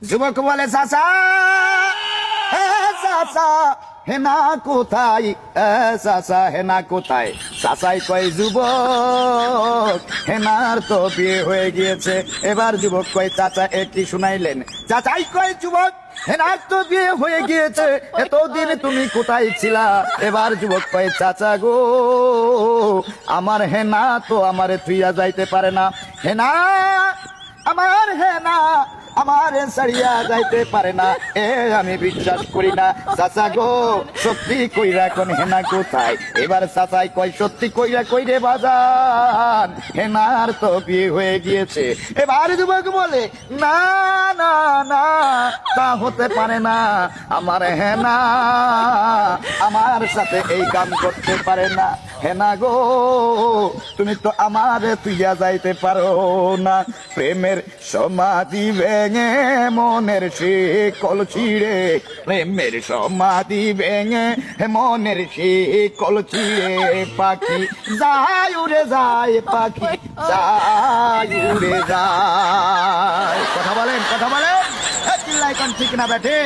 যুবক বলে চাচা, চাচা হেনা কোথায়, চাচা হেনা কোথায়? চাচাই কয় যুবক হেনার তো বিয়ে হয়ে গিয়েছে। এবার যুবক কয় চাচা একটি শুনাইলেন? চাচাই কয় যুবক হেনার তো বিয়ে হয়ে গিয়েছে, এতদিন তুমি কোথায় ছিলা? এবার যুবক কয় চাচা গো, আমার হেনা তো আমারে থুইয়া যাইতে পারে না। হেনা আমার হেনা আমারে ছাড়িয়া যাইতে পারে না, আমি বিশ্বাস করি না। চাচা গো সত্যি কইরা কোন হেনা কোথায়? এবার চাচাই কয় সত্যি কইরা কইরে বাজান হেনার তো বিয়ে হয়ে গিয়েছে। এবার যুবক বলে না না না, তা হতে পারে না, আমার হেনা আমার সাথে এই কাম করতে পারে না। হেনা গো তুমি তো আমারে তুইয়া যাইতে পারো না। প্রেমের সমাধি ভেঙে মনের শিকল ছিঁড়ে, প্রেমের সমাধি ভেঙে মনের শিকল ছিঁড়ে পাখি যায় উড়ে যায়, পাখি যায় উড়ে যায়। কথা বলেন, কথা বলেন, চিল্লাই কোন ঠিক না বেঠে?